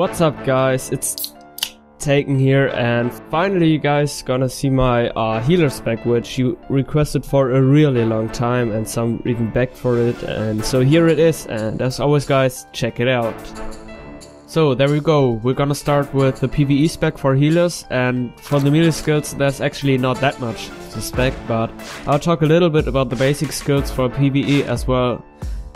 What's up guys, it's Taken here, and finally you guys gonna see my Healer Spec, which you requested for a really long time and some even begged for it, and so here it is, and as always guys, check it out. So there we go, we're gonna start with the PVE spec for healers, and for the melee skills there's actually not that much to spec, but I'll talk a little bit about the basic skills for PVE as well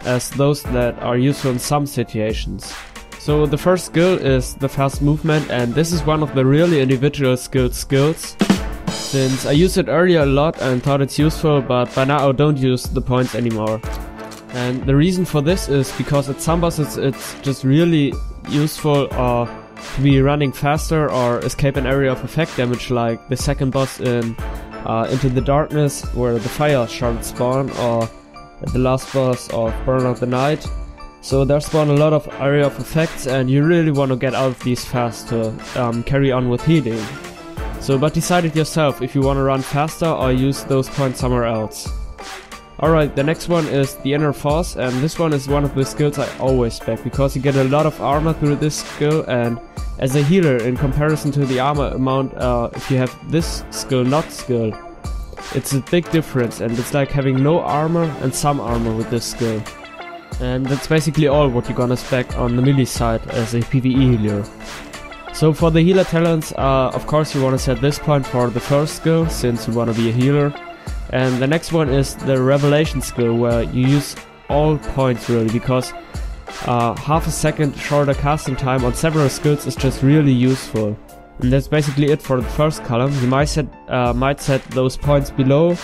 as those that are useful in some situations. So the first skill is the fast movement, and this is one of the really individual skills, since I used it earlier a lot and thought it's useful, but by now I don't use the points anymore. And the reason for this is because at some bosses it's just really useful to be running faster or escape an area of effect damage, like the second boss in Into the Darkness where the fire shards spawn, or the last boss of Burn of the Night. So there spawn a lot of area of effects and you really want to get out of these fast to carry on with healing. So but decide it yourself if you want to run faster or use those points somewhere else. Alright, the next one is the Inner Force, and this one is one of the skills I always spec because you get a lot of armor through this skill, and as a healer in comparison to the armor amount, if you have this skill not skilled, it's a big difference, and it's like having no armor and some armor with this skill. And that's basically all what you're gonna spec on the melee side as a PvE healer. So for the healer talents, of course you wanna set this point for the first skill, since you wanna be a healer. And the next one is the Revelation skill, where you use all points really, because half a second shorter casting time on several skills is just really useful. And that's basically it for the first column. You might set those points below,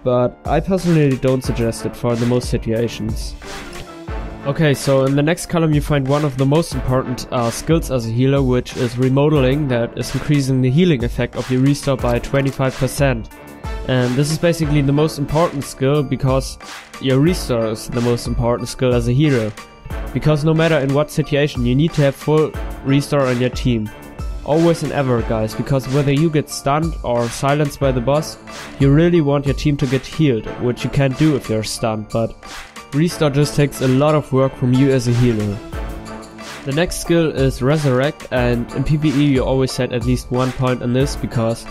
but I personally don't suggest it for the most situations. Okay, so in the next column you find one of the most important skills as a healer, which is remodeling, that is increasing the healing effect of your restore by 25%. And this is basically the most important skill because your restore is the most important skill as a healer. Because no matter in what situation, you need to have full restore on your team. Always and ever guys, because whether you get stunned or silenced by the boss, you really want your team to get healed, which you can't do if you're stunned, but restore just takes a lot of work from you as a healer. The next skill is Resurrect, and in PvE you always set at least 1 point on this because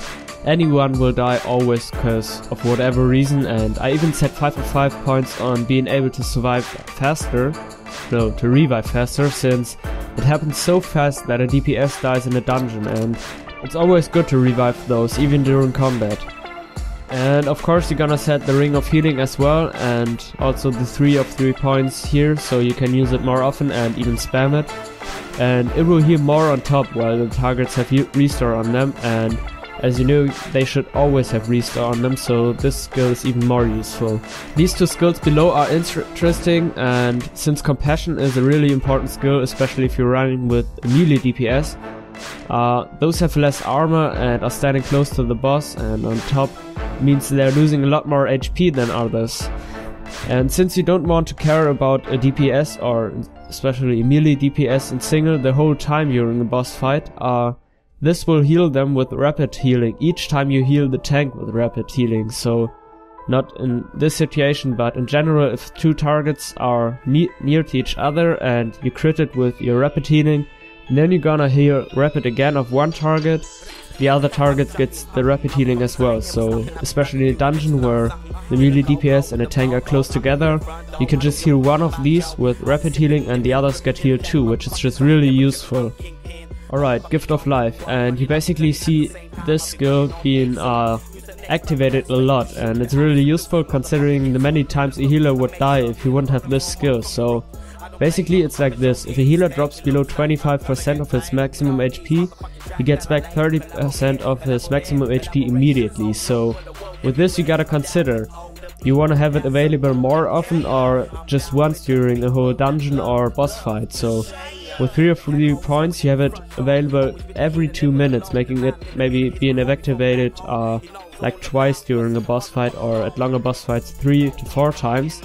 anyone will die always because of whatever reason, and I even set 5 of 5 points on being able to survive faster, no, to revive faster, since it happens so fast that a DPS dies in a dungeon, and it's always good to revive those even during combat. And of course you're gonna set the Ring of Healing as well, and also the 3 of 3 points here, so you can use it more often and even spam it. And it will heal more on top while the targets have restore on them, and as you know, they should always have restore on them, so this skill is even more useful. These two skills below are interesting, and since Compassion is a really important skill, especially if you're running with melee DPS, those have less armor and are standing close to the boss, and on top means they're losing a lot more HP than others. And since you don't want to care about a DPS, or especially melee DPS in single the whole time during a boss fight, this will heal them with rapid healing each time you heal the tank with rapid healing. So not in this situation, but in general, if two targets are near to each other and you crit it with your rapid healing, then you're gonna heal rapid again of one target, the other target gets the rapid healing as well. So especially in a dungeon where the melee DPS and a tank are close together, you can just heal one of these with rapid healing and the others get healed too, which is just really useful. Alright, Gift of Life, and you basically see this skill being activated a lot, and it's really useful considering the many times a healer would die if he wouldn't have this skill. So basically it's like this: if a healer drops below 25% of his maximum HP, he gets back 30% of his maximum HP immediately. So with this you gotta consider, you wanna have it available more often or just once during a whole dungeon or boss fight. So with 3 of 3 points you have it available every 2 minutes, making it maybe being activated like twice during a boss fight, or at longer boss fights 3 to 4 times.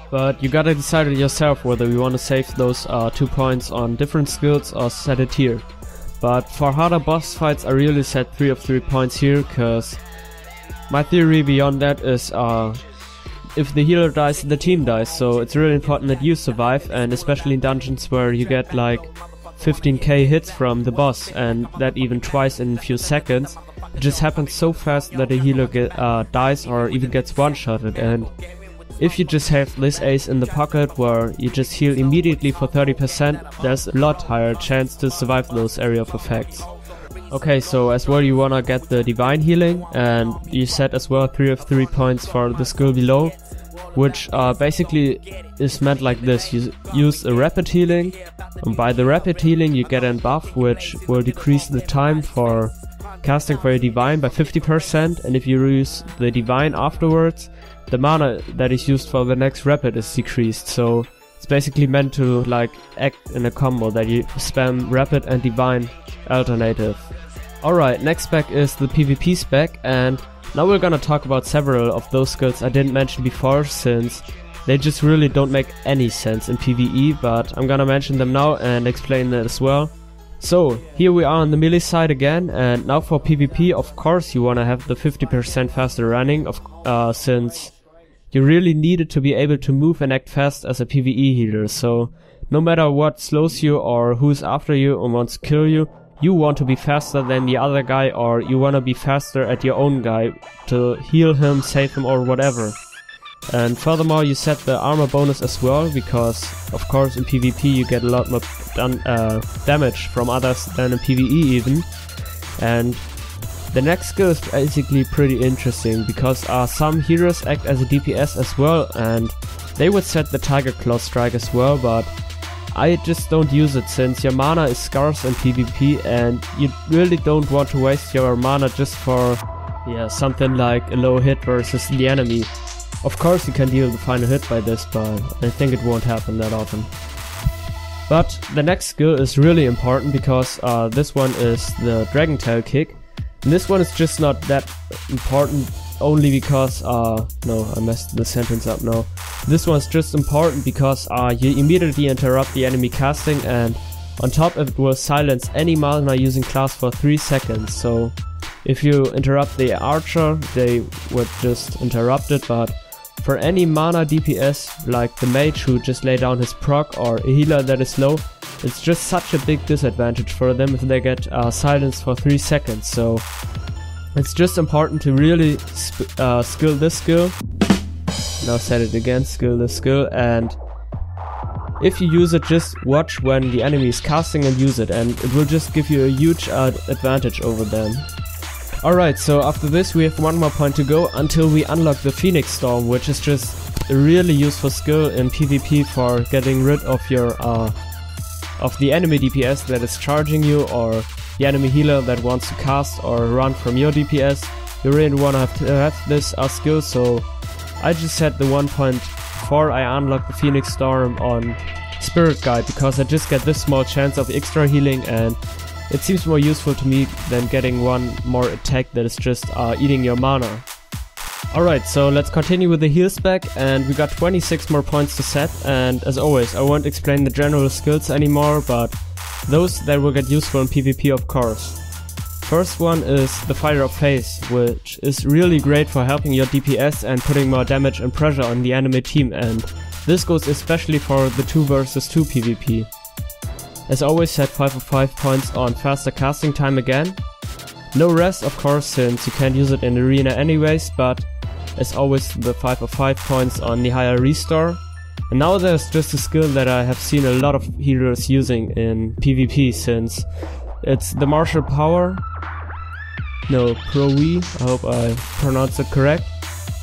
But you gotta decide it yourself whether you wanna save those 2 points on different skills or set it here. But for harder boss fights I really set 3 of 3 points here, cause my theory beyond that is if the healer dies, the team dies, so it's really important that you survive, and especially in dungeons where you get like 15k hits from the boss, and that even twice in a few seconds. It just happens so fast that the healer dies or even gets one-shotted, and if you just have this ace in the pocket where you just heal immediately for 30%, there's a lot higher chance to survive those area of effects. Okay, so as well you wanna get the divine healing, and you set as well 3 of 3 points for the skill below, which basically is meant like this. You use a rapid healing, and by the rapid healing you get a buff which will decrease the time for casting for your divine by 50%, and if you use the divine afterwards, the mana that is used for the next rapid is decreased. So it's basically meant to like act in a combo that you spam rapid and divine alternative. Alright, next spec is the PvP spec, and now we're gonna talk about several of those skills I didn't mention before, since they just really don't make any sense in PvE, but I'm gonna mention them now and explain that as well. So, here we are on the melee side again, and now for PvP, of course you wanna have the 50% faster running, since you really needed to be able to move and act fast as a PvE healer. So, no matter what slows you or who's after you and wants to kill you, you want to be faster than the other guy, or you wanna be faster at your own guy to heal him, save him or whatever. And furthermore, you set the armor bonus as well, because of course in PvP you get a lot more damage from others than in PvE even. And the next skill is basically pretty interesting, because some heroes act as a DPS as well, and they would set the Tiger Claw strike as well, but I just don't use it since your mana is scarce in PvP and you really don't want to waste your mana just for something like a low hit versus the enemy. Of course you can deal the final hit by this, but I think it won't happen that often. But the next skill is really important, because this one is the Dragon Tail kick. And this one is just not that important only because, no, I messed the sentence up now. This one's just important because you immediately interrupt the enemy casting, and on top it will silence any mana using class for 3 seconds. So if you interrupt the archer, they would just interrupt it, but for any mana DPS like the mage who just lay down his proc, or a healer that is low, it's just such a big disadvantage for them if they get silenced for 3 seconds. So it's just important to really skill this skill. Now said it again, skill this skill, and if you use it, just watch when the enemy is casting and use it, and it will just give you a huge advantage over them. Alright, so after this we have one more point to go until we unlock the Phoenix Storm, which is just a really useful skill in PvP for getting rid of your of the enemy DPS that is charging you, or the enemy healer that wants to cast or run from your DPS. You really wanna have this skill, so I just set the 1.4 I unlocked the Phoenix Storm on Spirit Guide, because I just get this small chance of extra healing, and it seems more useful to me than getting one more attack that is just eating your mana. Alright, so let's continue with the heal spec, and we got 26 more points to set, and as always I won't explain the general skills anymore, but those that will get useful in PvP of course. First one is the Fire of Face, which is really great for helping your DPS and putting more damage and pressure on the enemy team, and this goes especially for the 2 vs 2 PvP. As always, set 5 of 5 points on faster casting time again. No rest of course, since you can't use it in arena anyways, but as always the 5 of 5 points on the higher restore. And now there's just a skill that I have seen a lot of heroes using in PvP, since it's the Martial Power, no, PVE, I hope I pronounced it correct,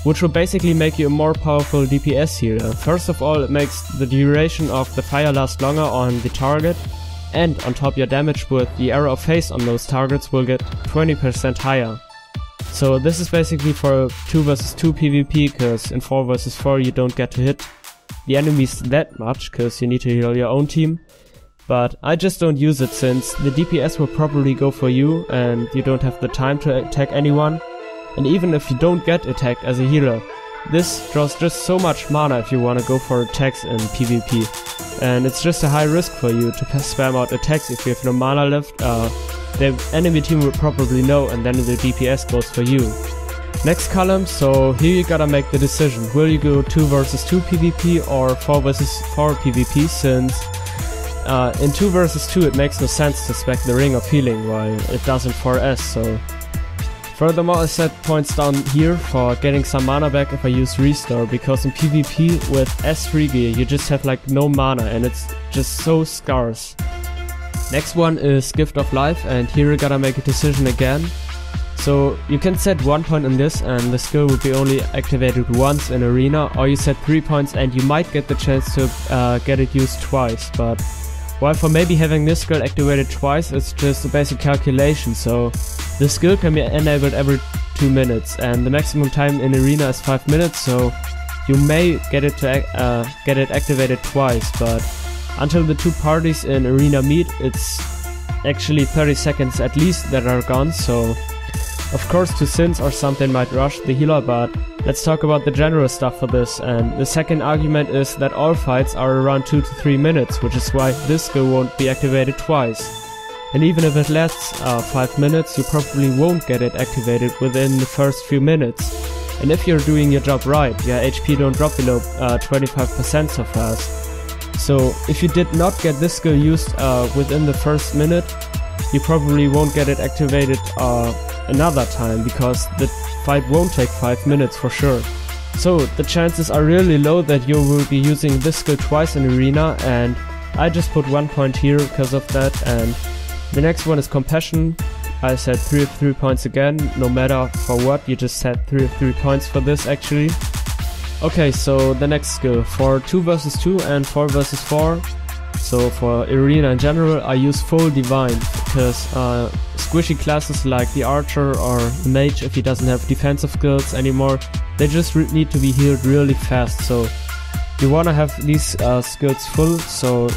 which will basically make you a more powerful DPS healer. First of all, it makes the duration of the fire last longer on the target, and on top your damage with the Arrow of Face on those targets will get 20% higher. So this is basically for 2 vs 2 PvP, because in 4 vs 4 you don't get to hit the enemies that much, because you need to heal your own team. But I just don't use it, since the DPS will probably go for you and you don't have the time to attack anyone. And even if you don't get attacked as a healer, this draws just so much mana if you want to go for attacks in PvP. And it's just a high risk for you to spam out attacks if you have no mana left. The enemy team will probably know, and then the DPS goes for you. Next column, so here you gotta make the decision. Will you go 2 vs 2 PvP or 4 vs 4 PvP, since in 2 versus 2 it makes no sense to spec the Ring of Healing while it does in 4S, so... Furthermore, I set points down here for getting some mana back if I use Restore, because in PvP with S3 gear you just have like no mana and it's just so scarce. Next one is Gift of Life, and here you gotta make a decision again. So you can set 1 point in this and the skill will be only activated once in arena, or you set 3 points and you might get the chance to get it used twice, but while for maybe having this skill activated twice, it's just a basic calculation, so the skill can be enabled every 2 minutes and the maximum time in arena is 5 minutes, so you may get it activated twice, but until the 2 parties in arena meet, it's actually 30 seconds at least that are gone, so of course 2 sins or something might rush the healer, but let's talk about the general stuff for this. And the second argument is that all fights are around 2 to 3 minutes, which is why this skill won't be activated twice. And even if it lasts 5 minutes, you probably won't get it activated within the first few minutes. And if you're doing your job right, your HP don't drop below 25% so fast. So if you did not get this skill used within the first minute, you probably won't get it activated another time, because the fight won't take 5 minutes for sure. So the chances are really low that you will be using this skill twice in arena, and I just put 1 point here because of that. And the next one is Compassion. I set 3 of 3 points again, no matter for what, you just set 3 of 3 points for this actually. Okay, so the next skill for 2 versus 2 and 4 versus 4. So for arena in general, I use full divine, because squishy classes like the archer or the mage, if he doesn't have defensive skills anymore, they just need to be healed really fast. So you wanna have these skills full, so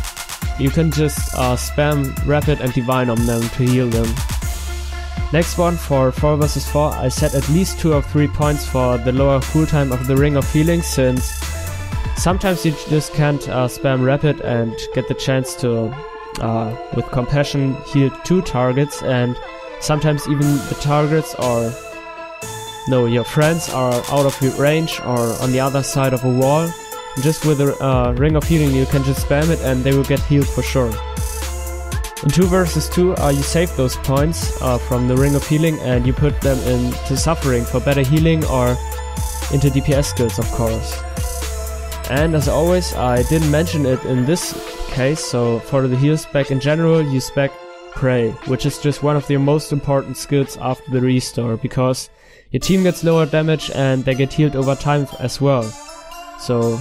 you can just spam rapid and divine on them to heal them. Next one for 4 versus 4, I set at least 2 of 3 points for the lower cooltime of the Ring of Healing, since sometimes you just can't spam rapid and get the chance to, with Compassion, heal 2 targets, and sometimes even the targets or your friends are out of your range or on the other side of a wall. Just with a Ring of Healing you can just spam it and they will get healed for sure. In 2 versus 2 you save those points from the Ring of Healing and you put them into Suffering for better healing, or into DPS skills of course. And as always, I didn't mention it in this case, so for the heal spec in general, you spec Pray, which is just one of the most important skills after the restore, because your team gets lower damage and they get healed over time as well. So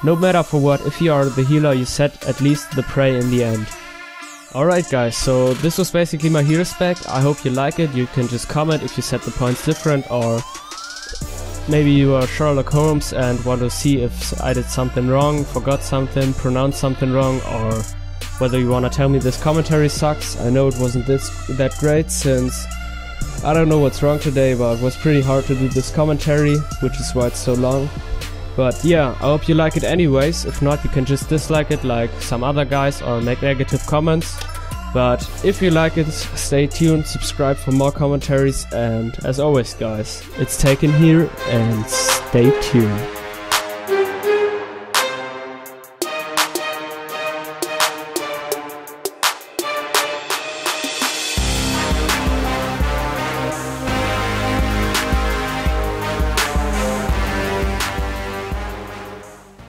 no matter for what, if you are the healer, you set at least the Pray in the end. Alright guys, so this was basically my healer spec. I hope you like it. You can just comment if you set the points different, or maybe you are Sherlock Holmes and want to see if I did something wrong, forgot something, pronounced something wrong, or whether you want to tell me this commentary sucks. I know it wasn't that great, since I don't know what's wrong today, but it was pretty hard to do this commentary, which is why it's so long. But yeah, I hope you like it anyways. If not, you can just dislike it like some other guys or make negative comments. But if you like it, stay tuned, subscribe for more commentaries, and as always guys, it's Taken here, and stay tuned.